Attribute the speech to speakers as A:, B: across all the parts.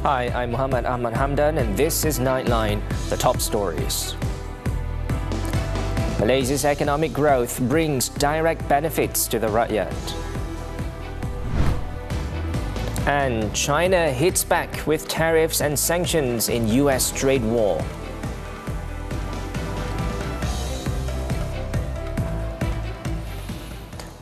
A: Hi, I'm Muhammed Ahmad Hamdan and this is Nightline, the top stories. Malaysia's economic growth brings direct benefits to the rakyat. And China hits back with tariffs and sanctions in US trade war.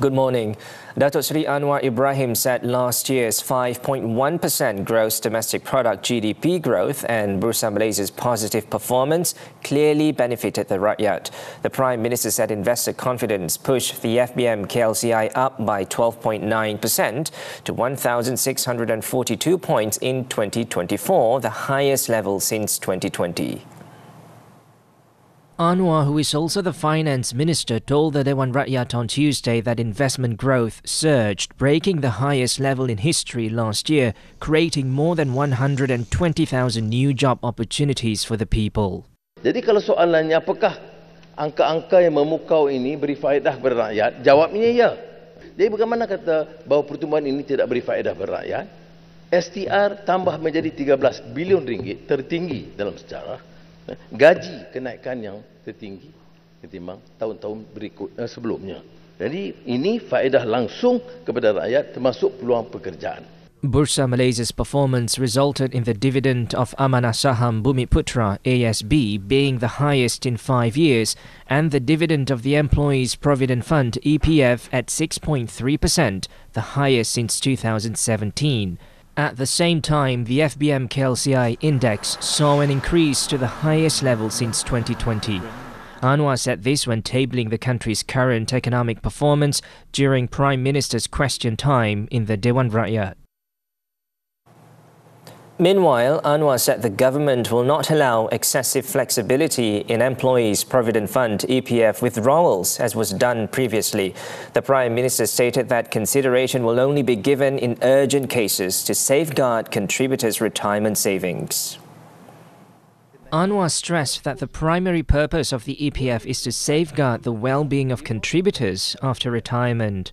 A: Good morning. Datuk Seri Anwar Ibrahim said last year's 5.1% gross domestic product GDP growth and Bursa Malaysia's positive performance clearly benefited the rakyat. The Prime Minister said investor confidence pushed the FBM KLCI up by 12.9% to 1,642 points in 2024, the highest level since 2020.
B: Anwar, who is also the finance minister, told the Dewan Rakyat on Tuesday that investment growth surged, breaking the highest level in history last year, creating more than 120,000 new job opportunities for the people.
C: Jadi kalau soalannya apakah angka-angka yang memukau ini beri faedah kepada rakyat? Jawabnya ya. Jadi bagaimana kata bahawa pertumbuhan ini tidak beri faedah kepada rakyat? STR tambah menjadi 13 bilion ringgit, tertinggi dalam sejarah. Gaji kenaikan yang tertinggi ketimbang tahun-tahun berikut sebelumnya. Jadi ini faedah langsung kepada rakyat termasuk peluang pekerjaan.
B: Bursa Malaysia's performance resulted in the dividend of Amanah Saham Bumiputra ASB being the highest in 5 years and the dividend of the Employees Provident Fund EPF at 6.3%, the highest since 2017. At the same time, the FBM KLCI index saw an increase to the highest level since 2020. Anwar said this when tabling the country's current economic performance during Prime Minister's question time in the Dewan Rakyat.
A: Meanwhile, Anwar said the government will not allow excessive flexibility in Employees Provident Fund EPF withdrawals as was done previously. The Prime Minister stated that consideration will only be given in urgent cases to safeguard contributors' retirement savings.
B: Anwar stressed that the primary purpose of the EPF is to safeguard the well-being of contributors after retirement.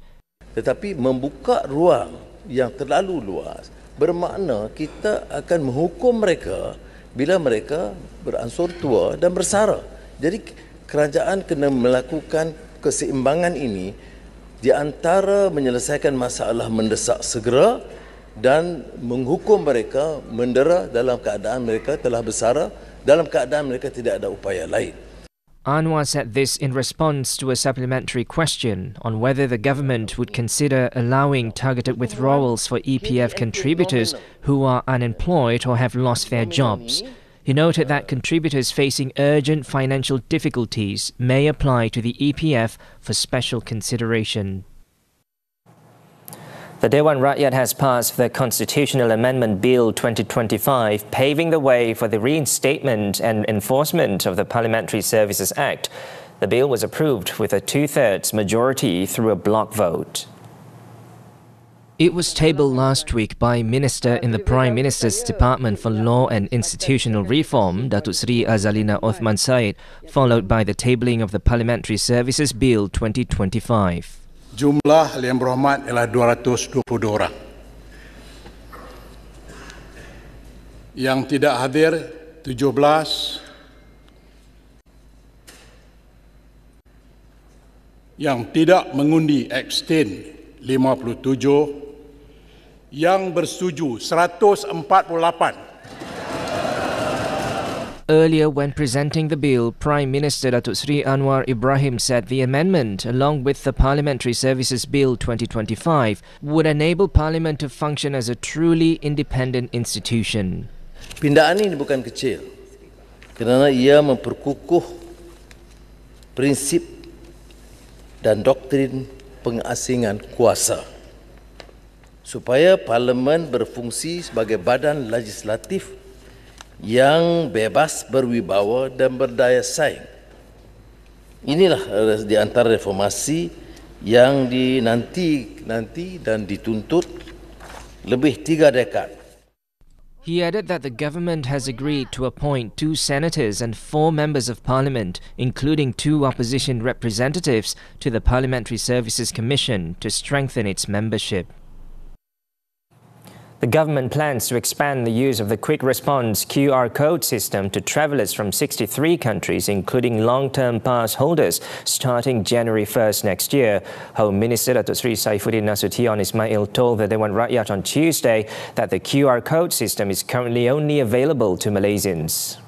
C: Tetapi membuka ruang yang terlalu luas bermakna kita akan menghukum mereka bila mereka beransur tua dan bersara. Jadi kerajaan kena melakukan keseimbangan ini di antara menyelesaikan masalah mendesak segera dan menghukum mereka mendera dalam keadaan mereka telah bersara, dalam keadaan mereka tidak ada upaya lain.
B: Anwar said this in response to a supplementary question on whether the government would consider allowing targeted withdrawals for EPF contributors who are unemployed or have lost their jobs. He noted that contributors facing urgent financial difficulties may apply to the EPF for special consideration.
A: The Dewan Rakyat has passed the Constitutional Amendment Bill 2025, paving the way for the reinstatement and enforcement of the Parliamentary Services Act. The bill was approved with a 2/3 majority through a block vote.
B: It was tabled last week by Minister in the Prime Minister's Department for Law and Institutional Reform, Datuk Seri Azalina Othman Said, followed by the tabling of the Parliamentary Services Bill 2025.
D: Jumlah yang berhormat ialah 222 orang. Yang tidak hadir 17. Yang tidak mengundi abstain 57. Yang bersetuju 148.
B: Earlier, when presenting the bill, Prime Minister Datuk Seri Anwar Ibrahim said the amendment, along with the Parliamentary Services Bill 2025, would enable Parliament to function as a truly independent institution.
C: Pindaan ini bukan kecil kerana ia memperkukuh prinsip dan doktrin pengasingan kuasa supaya Parlimen berfungsi sebagai badan legislatif yang bebas, berwibawa dan berdaya saing. Inilah di antara reformasi yang dinanti dan dituntut lebih 3 dekad.
B: He added that the government has agreed to appoint 2 senators and 4 members of parliament, including 2 opposition representatives, to the Parliamentary Services Commission to strengthen its membership.
A: The government plans to expand the use of the quick response QR code system to travellers from 63 countries, including long-term pass holders, starting January 1st next year. Home Minister Datuk Seri Saifuddin Nasution Ismail told the Dewan Rakyat on Tuesday that the QR code system is currently only available to Malaysians.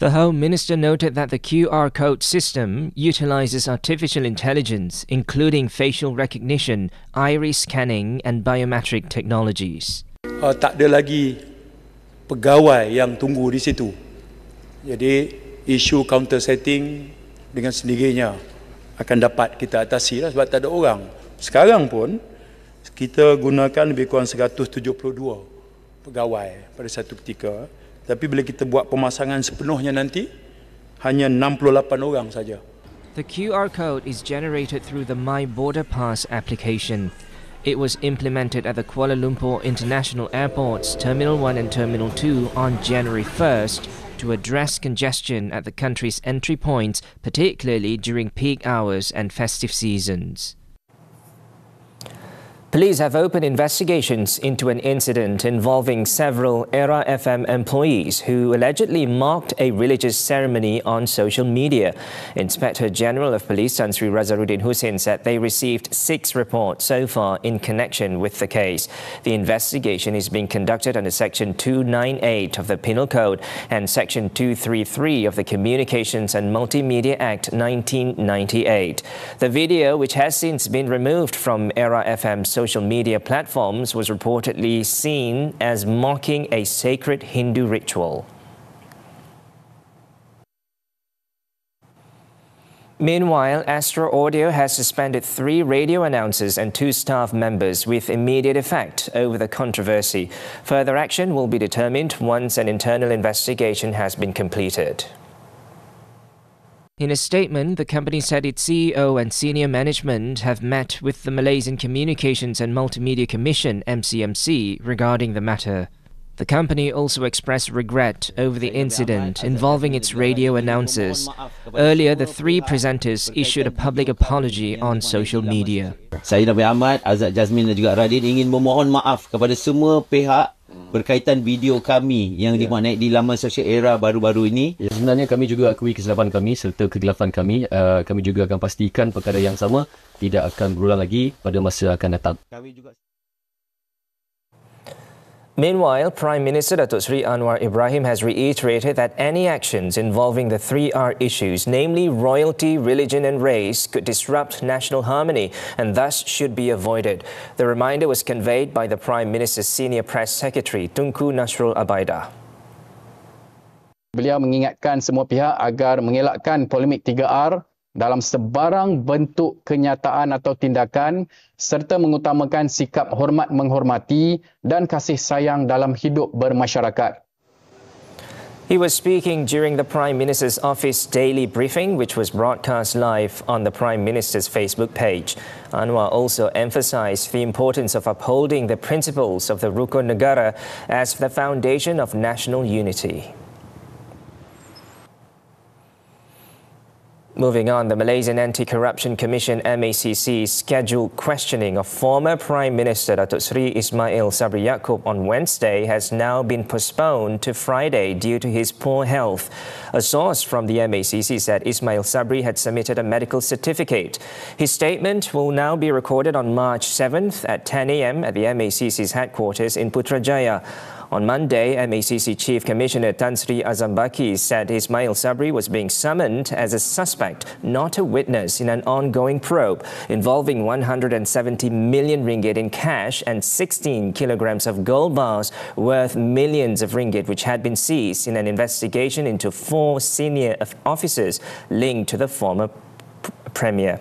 B: The Home Minister noted that the QR code system utilizes artificial intelligence, including facial recognition, iris scanning and biometric technologies.
E: Tak ada lagi pegawai yang tunggu di situ. Jadi isu counter setting dengan sendirinya akan dapat kita atasi lah sebab tak ada orang. Sekarang pun kita gunakan lebih kurang 172 pegawai pada satu ketika. Tapi bila kita buat pemasangan sepenuhnya nanti, hanya 68 orang saja.
B: The QR code is generated through the My Border Pass application. It was implemented at the Kuala Lumpur International Airports, Terminal 1 and Terminal 2 on January 1st to address congestion at the country's entry points, particularly during peak hours and festive seasons.
A: Police have opened investigations into an incident involving several Era FM employees who allegedly mocked a religious ceremony on social media. Inspector General of Police Tan Sri Razaruddin Hussein said they received 6 reports so far in connection with the case. The investigation is being conducted under Section 298 of the Penal Code and Section 233 of the Communications and Multimedia Act 1998. The video, which has since been removed from Era FM's social media platforms, was reportedly seen as mocking a sacred Hindu ritual. Meanwhile, Astro Audio has suspended 3 radio announcers and 2 staff members with immediate effect over the controversy. Further action will be determined once an internal investigation has been completed.
B: In a statement, the company said its CEO and senior management have met with the Malaysian Communications and Multimedia Commission (MCMC) regarding the matter. The company also expressed regret over the incident involving its radio announcers. Earlier, the 3 presenters issued a public apology on social media.
F: Saya Nabi Ahmad, Azad Jasmine dan juga Radin ingin memohon maaf kepada semua pihak berkaitan video kami yang naik di laman sosial Era baru-baru ini.
G: Ya, sebenarnya kami juga akui kesilapan kami serta kegelapan kami. Kami juga akan pastikan perkara yang sama tidak akan berulang lagi pada masa akan datang.
A: Meanwhile, Prime Minister Datuk Seri Anwar Ibrahim has reiterated that any actions involving the 3R issues, namely royalty, religion and race, could disrupt national harmony and thus should be avoided. The reminder was conveyed by the Prime Minister's Senior Press Secretary, Tunku Nasrul Abaidah.
H: Beliau mengingatkan semua pihak agar mengelakkan polemik 3R dalam sebarang bentuk kenyataan atau tindakan serta mengutamakan sikap hormat menghormati dan kasih sayang dalam hidup bermasyarakat.
A: He was speaking during the Prime Minister's office daily briefing, which was broadcast live on the Prime Minister's Facebook page. Anwar also emphasized the importance of upholding the principles of the Rukun Negara as the foundation of national unity. Moving on, the Malaysian Anti-Corruption Commission MACC scheduled questioning of former Prime Minister Datuk Seri Ismail Sabri Yaakob on Wednesday has now been postponed to Friday due to his poor health. A source from the MACC said Ismail Sabri had submitted a medical certificate. His statement will now be recorded on March 7th at 10 a.m. at the MACC's headquarters in Putrajaya. On Monday, MACC Chief Commissioner Tan Sri Azam Baki said Ismail Sabri was being summoned as a suspect, not a witness, in an ongoing probe involving 170 million ringgit in cash and 16 kilograms of gold bars worth millions of ringgit, which had been seized in an investigation into 4 senior officers linked to the former Premier.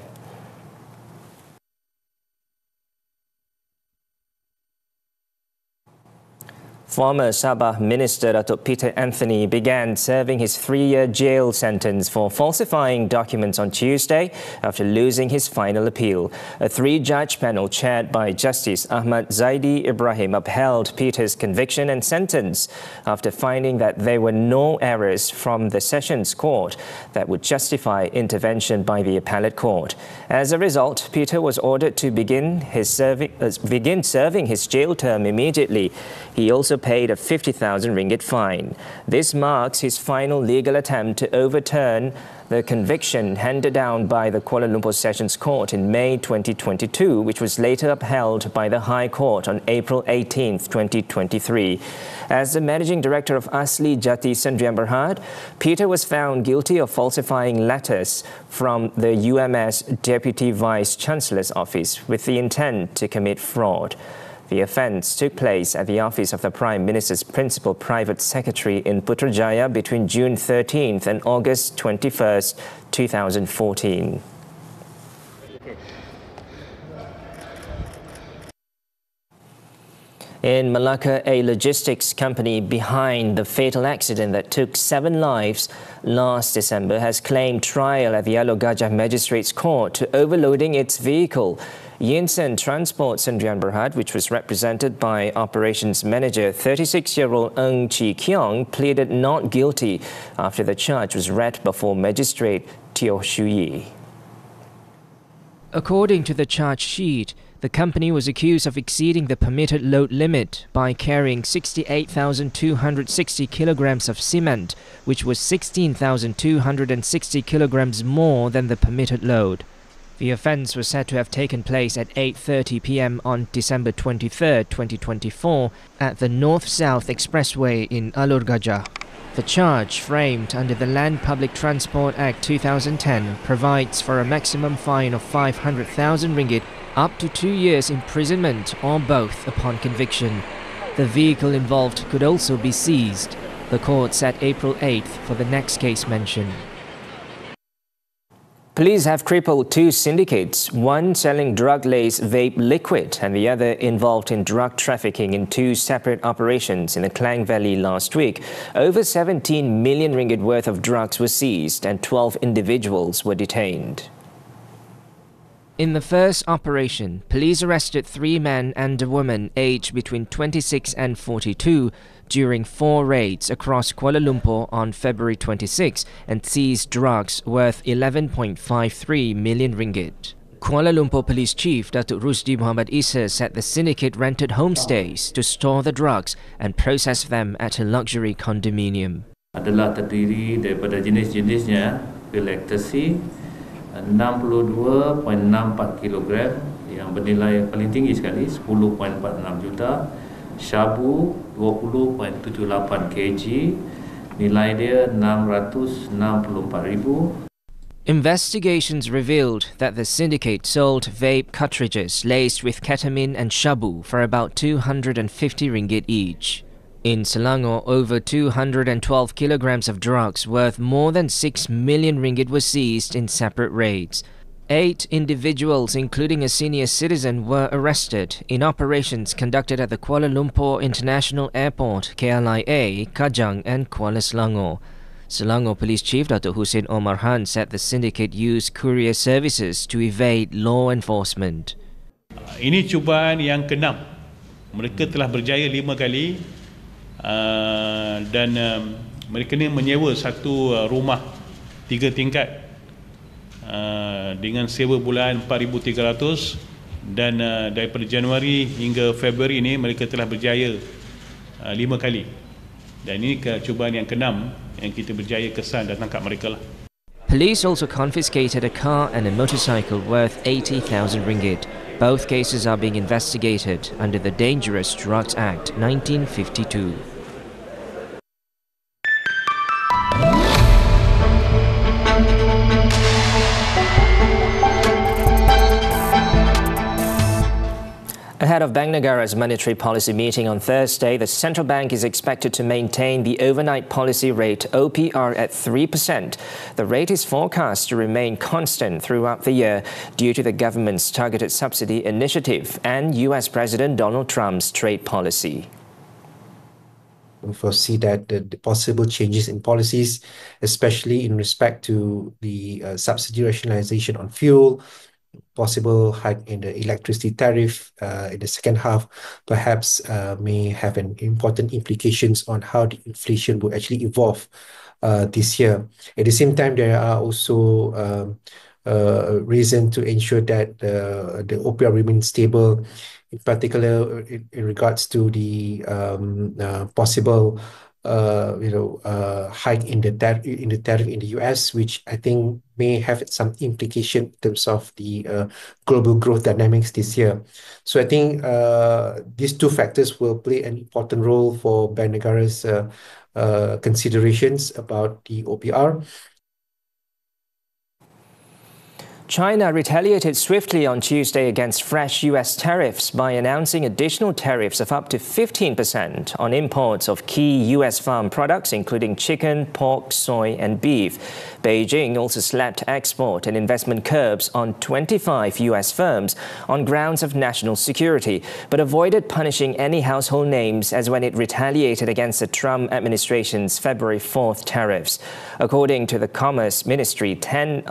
A: Former Sabah Minister Datuk Peter Anthony began serving his 3-year jail sentence for falsifying documents on Tuesday after losing his final appeal. A 3-judge panel chaired by Justice Ahmad Zaidi Ibrahim upheld Peter's conviction and sentence after finding that there were no errors from the Sessions Court that would justify intervention by the Appellate Court. As a result, Peter was ordered to begin serving his jail term immediately. He also paid a 50,000 ringgit fine. This marks his final legal attempt to overturn the conviction handed down by the Kuala Lumpur Sessions Court in May 2022, which was later upheld by the High Court on April 18, 2023. As the Managing Director of Asli Jati Sdn Bhd, Peter was found guilty of falsifying letters from the UMS Deputy Vice Chancellor's office with the intent to commit fraud. The offence took place at the office of the Prime Minister's Principal Private Secretary in Putrajaya between June 13th and August 21st, 2014. In Malacca, a logistics company behind the fatal accident that took 7 lives last December has claimed trial at the Alor Gajah Magistrates Court to overloading its vehicle. Yinsen Transport Sdn Bhd, which was represented by Operations Manager 36-year-old Ng Chi Kiong, pleaded not guilty after the charge was read before Magistrate Teo Shuyi.
B: According to the charge sheet, the company was accused of exceeding the permitted load limit by carrying 68,260 kilograms of cement, which was 16,260 kilograms more than the permitted load. The offence was said to have taken place at 8:30 p.m. on December 23, 2024 at the North-South Expressway in Alor Gajah. The charge, framed under the Land Public Transport Act 2010, provides for a maximum fine of 500,000 ringgit, up to 2 years imprisonment or both upon conviction. The vehicle involved could also be seized. The court set April 8th for the next case mentioned.
A: Police have crippled 2 syndicates, one selling drug-laced vape liquid and the other involved in drug trafficking in 2 separate operations in the Klang Valley last week. Over 17 million ringgit worth of drugs were seized and 12 individuals were detained.
B: In the first operation, police arrested 3 men and a woman aged between 26 and 42 during 4 raids across Kuala Lumpur on February 26 and seized drugs worth 11.53 million ringgit. Kuala Lumpur Police Chief Datuk Rusdi Muhammad Isa said the syndicate rented homestays to store the drugs and process them at a luxury condominium.
I: Adalah terdiri daripada jenis-jenisnya pil ecstasy 62.64 kg yang bernilai paling tinggi sekali 10.46 juta, syabu 20.78 kg, nilai dia 664,000.
B: Investigations revealed that the syndicate sold vape cartridges laced with ketamine and shabu for about 250 ringgit each. In Selangor, over 212 kilograms of drugs worth more than 6 million ringgit were seized in separate raids. 8 individuals, including a senior citizen, were arrested in operations conducted at the Kuala Lumpur International Airport, KLIA, Kajang and Kuala Selangor. Selangor Police Chief Datuk Hussein Omar Han said the syndicate used courier services to evade law enforcement.
J: Ini cubaan yang ke-6. Mereka telah berjaya 5 kali. Dan mereka ni menyewa satu rumah 3 tingkat dengan sewa bulan 4,300 dan daripada Januari hingga Februari ini mereka telah berjaya 5 kali dan ini cubaan yang ke-6 yang kita berjaya kesan dan tangkap mereka lah.
B: Police also confiscated a car and a motorcycle worth 80,000 ringgit. Both cases are being investigated under the Dangerous Drugs Act 1952.
A: Ahead of Bank Negara's monetary policy meeting on Thursday, the central bank is expected to maintain the overnight policy rate OPR at 3%. The rate is forecast to remain constant throughout the year due to the government's targeted subsidy initiative and US President Donald Trump's trade policy.
K: foresee that the possible changes in policies, especially in respect to the subsidy rationalization on fuel, possible hike in the electricity tariff in the second half, perhaps may have an important implications on how the inflation will actually evolve this year. At the same time, there are also reason to ensure that the OPR remains stable, in particular in regards to the possible hike in the tariff in the US, which I think may have some implication in terms of the global growth dynamics this year. So I think these two factors will play an important role for Bank Negara's considerations about the OPR.
A: China retaliated swiftly on Tuesday against fresh US tariffs by announcing additional tariffs of up to 15% on imports of key US farm products, including chicken, pork, soy and beef. Beijing also slapped export and investment curbs on 25 US firms on grounds of national security, but avoided punishing any household names as when it retaliated against the Trump administration's February 4th tariffs. According to the Commerce Ministry, 10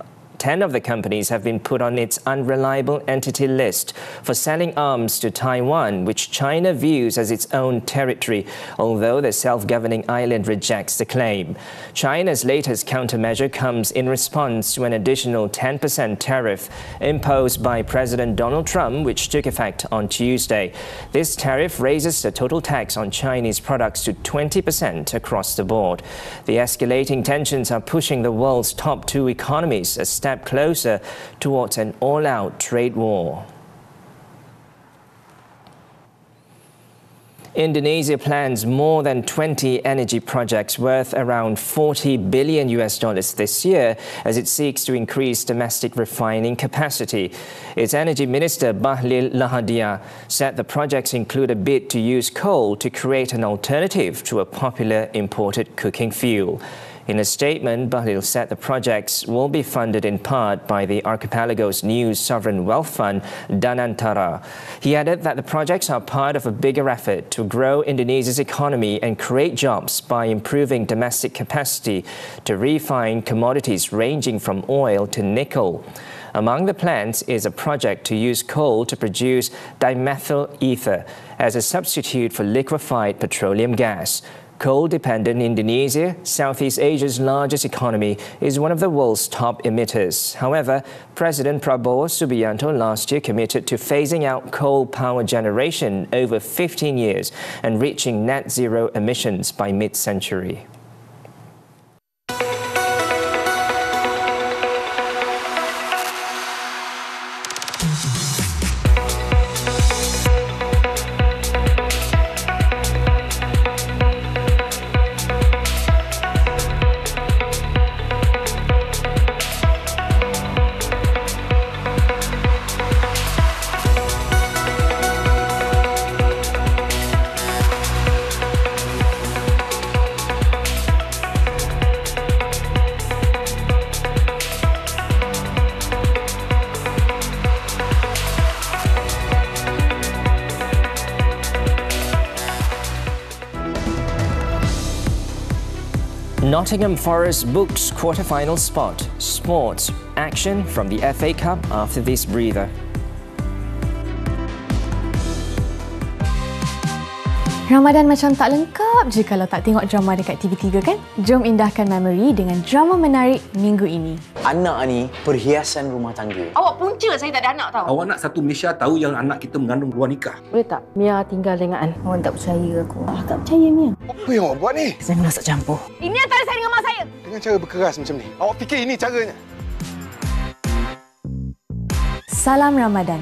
A: of the companies have been put on its unreliable entity list for selling arms to Taiwan, which China views as its own territory, although the self-governing island rejects the claim. China's latest countermeasure comes in response to an additional 10% tariff imposed by President Donald Trump, which took effect on Tuesday. This tariff raises the total tax on Chinese products to 20% across the board. The escalating tensions are pushing the world's top two economies a step closer towards an all-out trade war. Indonesia plans more than 20 energy projects worth around $40 billion this year as it seeks to increase domestic refining capacity. Its energy minister Bahlil Lahadalia said the projects include a bid to use coal to create an alternative to a popular imported cooking fuel. In a statement, Bahlil said the projects will be funded in part by the archipelago's new sovereign wealth fund, Danantara. He added that the projects are part of a bigger effort to grow Indonesia's economy and create jobs by improving domestic capacity to refine commodities ranging from oil to nickel. Among the plans is a project to use coal to produce dimethyl ether as a substitute for liquefied petroleum gas. Coal-dependent Indonesia, Southeast Asia's largest economy, is one of the world's top emitters. However, President Prabowo Subianto last year committed to phasing out coal power generation over 15 years and reaching net zero emissions by mid-century. Nottingham Forest books quarter-final spot. Sports action from the FA Cup after this breather.
L: Ramadan macam tak lengkap je kalau tak tengok drama dekat TV3 kan? Jom indahkan memori dengan drama menarik minggu ini.
M: Anak ni perhiasan rumah tangga.
N: Awak punca saya tak ada anak tau.
O: Awak nak satu Malaysia tahu yang anak kita mengandung luar nikah.
N: Boleh tak? Mia tinggal dengan An. Awak tak percaya aku. Tak percaya Mia.
O: Apa yang awak buat ni?
N: Saya merasa campur. Ini antara saya dengan mak saya.
O: Dengan cara berkeras macam ni. Awak fikir ini caranya?
L: Salam Ramadan.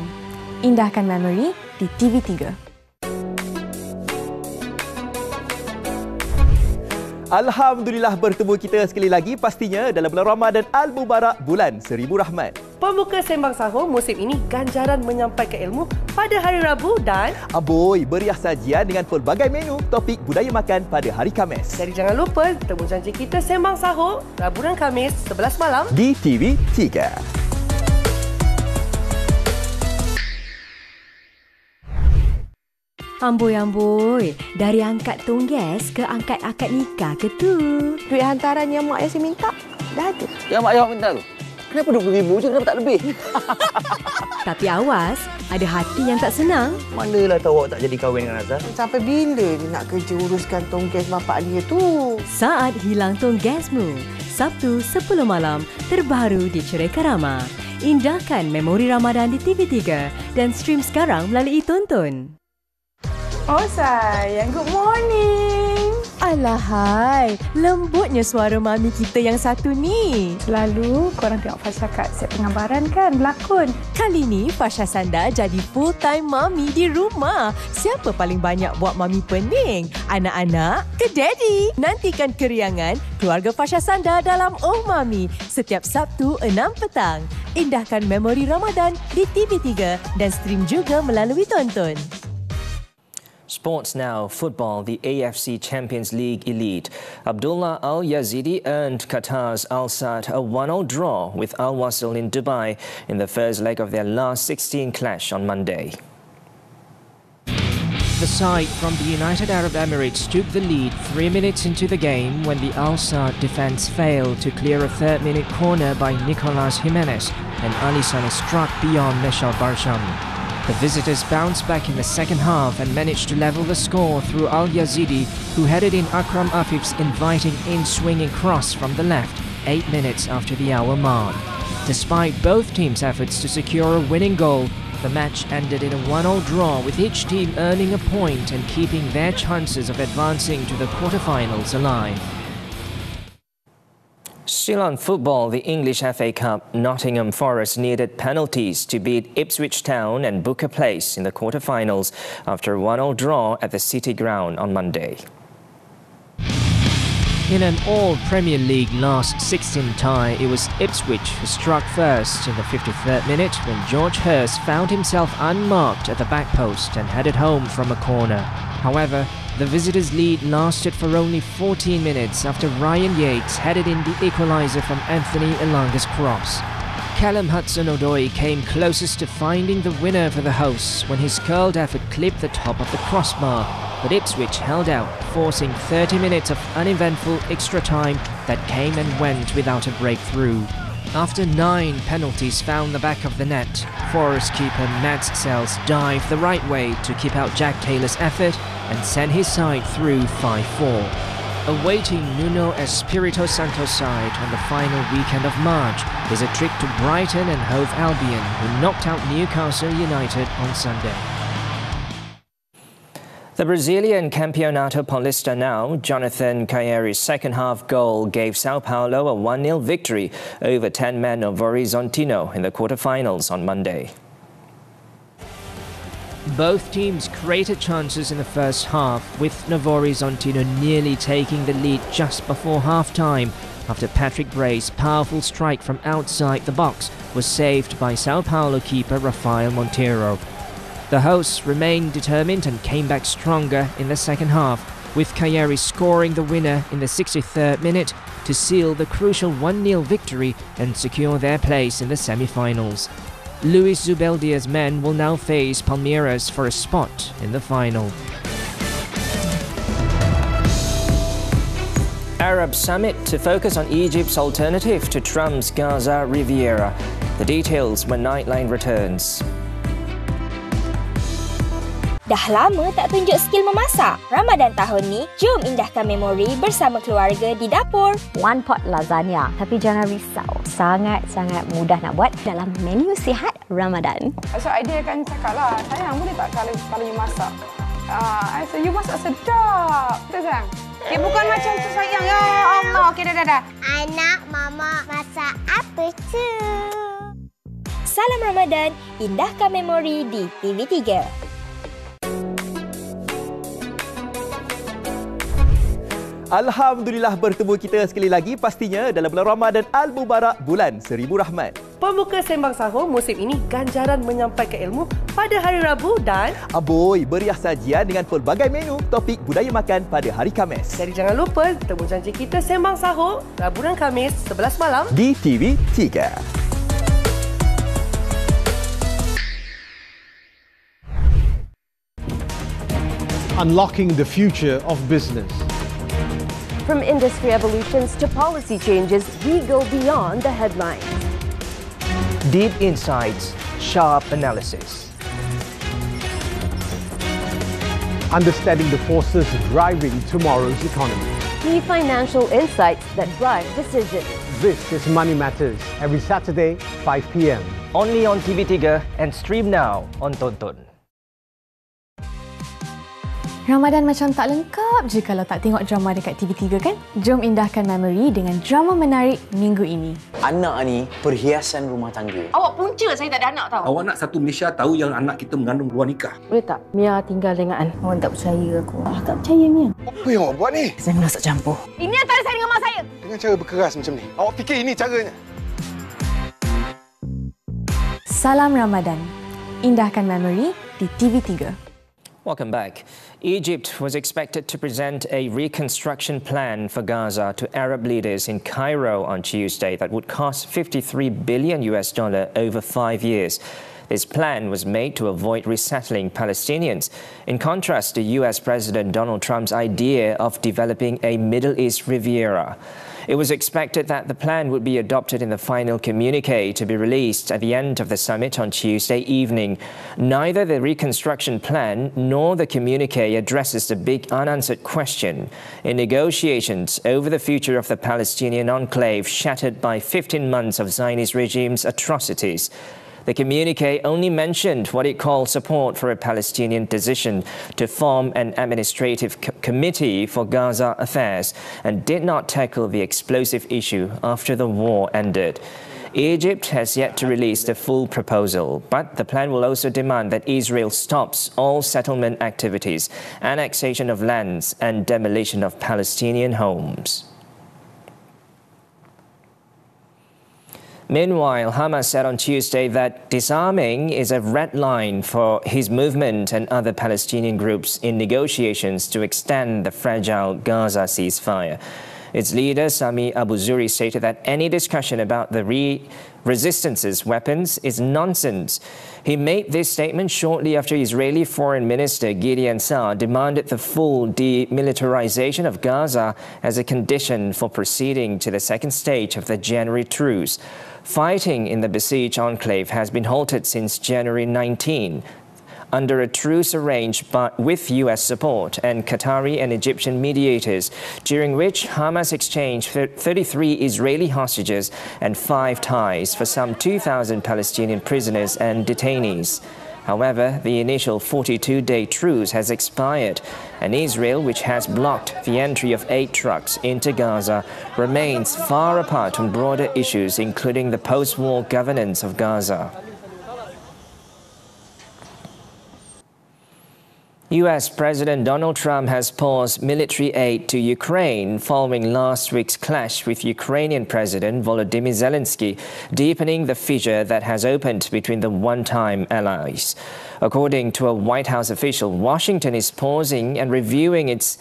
L: Indahkan memori di TV3.
P: Alhamdulillah bertemu kita sekali lagi pastinya dalam bulan Ramadan Al-Mubarak bulan 1000 rahmat.
Q: Pembuka Sembang Sahur musim ini ganjaran menyampaikan ilmu pada hari Rabu dan
P: Aboy beriah sajian dengan pelbagai menu topik budaya makan pada hari Khamis.
Q: Jadi jangan lupa temu janji kita Sembang Sahur Rabu dan Khamis 11 malam
P: di TV3.
R: Amboi, dari angkat tong gas ke angkat akad nikah ke tu?
N: Duit hantaran yang mak Yasin minta, dah ada.
M: Yang mak Ayah minta tu? Kenapa 20,000 je? Kenapa tak lebih?
R: Tapi awas, ada hati yang tak senang.
M: Manalah tahu awak tak jadi kahwin dengan Azhar?
N: Sampai bila dia nak kerja uruskan tong gas bapak dia tu?
R: Saat hilang tong gasmu. Sabtu 10 malam, terbaru di Cerai Karama. Indahkan memori Ramadan di TV3 dan stream sekarang melalui Tonton.
L: Oh sayang, good morning.
R: Alahai, lembutnya suara mami kita yang satu ni.
L: Selalu korang tengok Fasha kat set pengabaran kan, berlakon.
R: Kali ni Fasha Sanda jadi full time mami di rumah. Siapa paling banyak buat mami pening? Anak-anak ke daddy? Nantikan keriangan keluarga Fasha Sanda dalam Oh Mami setiap Sabtu 6 petang. Indahkan memori Ramadan di TV3 dan stream juga melalui Tonton.
A: Sports now, football, the AFC Champions League elite. Abdullah Al-Yazidi earned Qatar's Al Sadd a 1-0 draw with Al Wasl in Dubai in the first leg of their last 16 clash on Monday.
B: The side from the United Arab Emirates took the lead 3 minutes into the game when the Al Sadd defence failed to clear a third-minute corner by Nicolas Jimenez and Alisson struck beyond Neshal Barshami. The visitors bounced back in the second half and managed to level the score through Al-Yazidi, who headed in Akram Afif's inviting in-swinging cross from the left 8 minutes after the hour mark. Despite both teams' efforts to secure a winning goal, the match ended in a 1-0 draw, with each team earning a point and keeping their chances of advancing to the quarterfinals alive.
A: Still on football, the English FA Cup, Nottingham Forest needed penalties to beat Ipswich Town and book a place in the quarterfinals after a 1-0 draw at the City Ground on Monday.
B: In an all-Premier League last 16 tie, it was Ipswich who struck first in the 53rd minute when George Hurst found himself unmarked at the back post and headed home from a corner. However, the visitors' lead lasted for only 14 minutes after Ryan Yates headed in the equaliser from Anthony Elanga's cross. Callum Hudson-Odoi came closest to finding the winner for the hosts when his curled effort clipped the top of the crossbar, but Ipswich held out, forcing 30 minutes of uneventful extra time that came and went without a breakthrough. After 9 penalties found the back of the net, Forest keeper Mads Sells dived the right way to keep out Jack Taylor's effort and send his side through 5-4. Awaiting Nuno Espirito Santo's side on the final weekend of March is a trip to Brighton and Hove Albion, who knocked out Newcastle United on Sunday.
A: The Brazilian Campeonato Paulista now, Jonathan Caeri's second-half goal gave Sao Paulo a 1-0 victory over 10-man Novo Horizontino in the quarterfinals on Monday.
B: Both teams created chances in the first half, with Novo Horizontino nearly taking the lead just before half-time after Patrick Bray's powerful strike from outside the box was saved by Sao Paulo keeper Rafael Monteiro. The hosts remained determined and came back stronger in the second half, with Caeri scoring the winner in the 63rd minute to seal the crucial 1-0 victory and secure their place in the semi-finals. Luis Zubeldia's men will now face Palmeiras for a spot in the final.
A: Arab summit to focus on Egypt's alternative to Trump's Gaza Riviera. The details when Nightline returns.
S: Dah lama tak tunjuk skill memasak? Ramadan tahun ni, jom indahkan memori bersama keluarga di dapur.
T: One pot lasagna. Tapi jangan risau, sangat-sangat mudah nak buat dalam menu sihat Ramadan.
L: So, idea akan cakap lah, sayang boleh tak kalau you masak? I say, you masak sedap. Betul sayang?
N: Bukan macam tu sayang. Ya Allah. Okey, dah.
S: Anak mama masak apa tu? Salam Ramadan, indahkan memori di TV3.
P: Alhamdulillah bertemu kita sekali lagi, pastinya dalam bulan Ramadan Al-Mubarak, bulan 1000 rahmat.
Q: Pembuka Sembang Sahur musim ini ganjaran menyampaikan ilmu pada hari Rabu dan
P: Aboy beriah sajian dengan pelbagai menu topik budaya makan pada hari Khamis.
Q: Jadi jangan lupa temu janji kita Sembang Sahur Rabu dan Khamis 11 malam
P: di TV3.
U: unlocking the future of business.
Q: From industry evolutions to policy changes, we go beyond the headlines.
A: Deep insights, sharp analysis.
U: Understanding the forces driving tomorrow's economy.
Q: Key financial insights that drive decisions.
U: This is Money Matters, every Saturday, 5 p.m.
A: Only on TV3 and stream now on Tonton.
L: Ramadan macam tak lengkap je kalau tak tengok drama dekat TV3 kan? Jom indahkan memori dengan drama menarik minggu ini.
M: Anak ni perhiasan rumah tangga.
N: Awak punca saya tak ada anak tau.
O: Awak nak satu Malaysia tahu yang anak kita mengandung luar nikah?
N: Boleh tak? Mia tinggal dengan An. Awak tak percaya aku. Tak percaya Mia.
O: Apa yang awak buat ni?
N: Saya merasa campur. Ini antara saya dengan mak saya.
O: Dengan cara berkeras macam ni. Awak fikir ini caranya?
L: Salam Ramadan. Indahkan memori di TV3.
A: Welcome back. Egypt was expected to present a reconstruction plan for Gaza to Arab leaders in Cairo on Tuesday that would cost $53 billion over 5 years. This plan was made to avoid resettling Palestinians, in contrast to US President Donald Trump's idea of developing a Middle East Riviera. It was expected that the plan would be adopted in the final communique to be released at the end of the summit on Tuesday evening. Neither the reconstruction plan nor the communique addresses the big unanswered question in negotiations over the future of the Palestinian enclave shattered by 15 months of Zionist regime's atrocities. The communique only mentioned what it called support for a Palestinian decision to form an administrative committee for Gaza affairs and did not tackle the explosive issue after the war ended. Egypt has yet to release the full proposal, but the plan will also demand that Israel stops all settlement activities, annexation of lands and demolition of Palestinian homes. Meanwhile, Hamas said on Tuesday that disarming is a red line for his movement and other Palestinian groups in negotiations to extend the fragile Gaza ceasefire. Its leader, Sami Abu Zuri, stated that any discussion about the resistance's weapons is nonsense. He made this statement shortly after Israeli Foreign Minister Gideon Saar demanded the full demilitarization of Gaza as a condition for proceeding to the second stage of the January truce. Fighting in the besieged enclave has been halted since January 19. Under a truce arranged with US support and Qatari and Egyptian mediators, during which Hamas exchanged 33 Israeli hostages and 5 Thais for some 2,000 Palestinian prisoners and detainees. However, the initial 42-day truce has expired, and Israel, which has blocked the entry of 8 trucks into Gaza, remains far apart on broader issues including the post-war governance of Gaza. US President Donald Trump has paused military aid to Ukraine following last week's clash with Ukrainian President Volodymyr Zelensky, deepening the fissure that has opened between the one-time allies. According to a White House official, Washington is pausing and reviewing its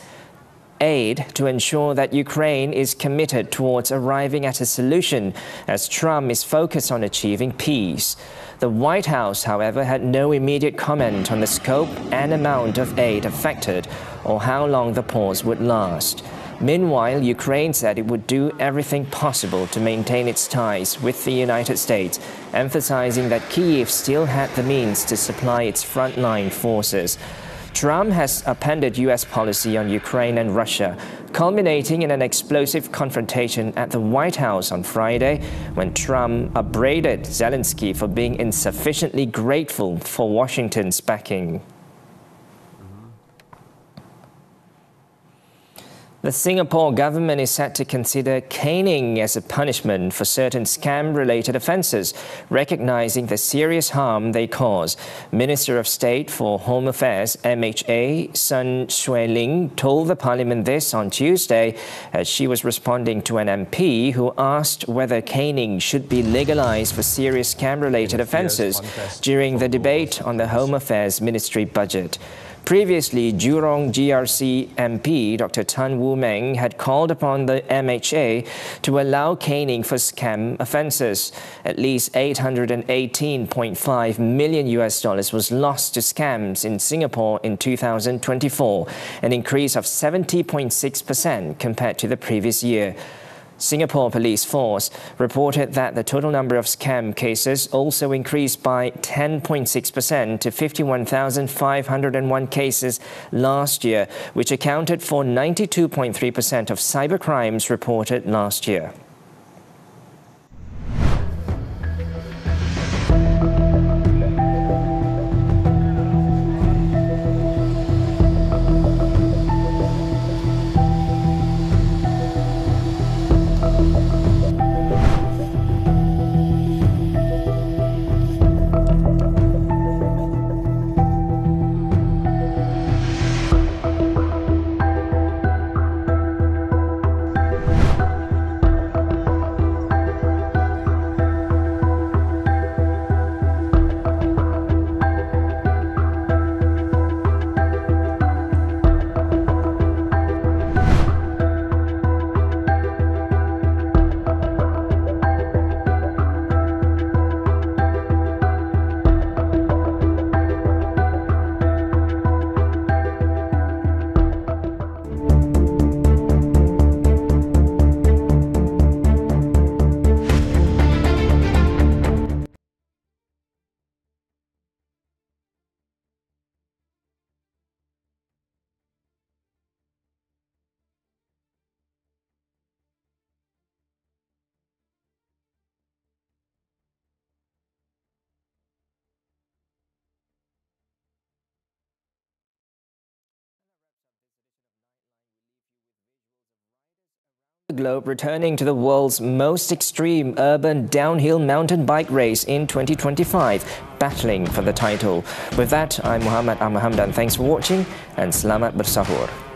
A: aid to ensure that Ukraine is committed towards arriving at a solution as Trump is focused on achieving peace. The White House, however, had no immediate comment on the scope and amount of aid affected or how long the pause would last. Meanwhile, Ukraine said it would do everything possible to maintain its ties with the United States, emphasizing that Kyiv still had the means to supply its frontline forces. Trump has upended U.S. policy on Ukraine and Russia, culminating in an explosive confrontation at the White House on Friday when Trump upbraided Zelensky for being insufficiently grateful for Washington's backing. The Singapore government is set to consider caning as a punishment for certain scam-related offences, recognising the serious harm they cause. Minister of State for Home Affairs, MHA, Sun Xueling, told the Parliament this on Tuesday as she was responding to an MP who asked whether caning should be legalised for serious scam-related offences during the debate on the Home Affairs Ministry budget. Previously, Jurong GRC MP Dr. Tan Wu Meng had called upon the MHA to allow caning for scam offences. At least $818.5 million was lost to scams in Singapore in 2024, an increase of 70.6% compared to the previous year. Singapore Police Force reported that the total number of scam cases also increased by 10.6% to 51,501 cases last year, which accounted for 92.3% of cybercrimes reported last year. Globe returning to the world's most extreme urban downhill mountain bike race in 2025, battling for the title. With that, I'm Muhammed Hamdan. Thanks for watching and selamat bersahur.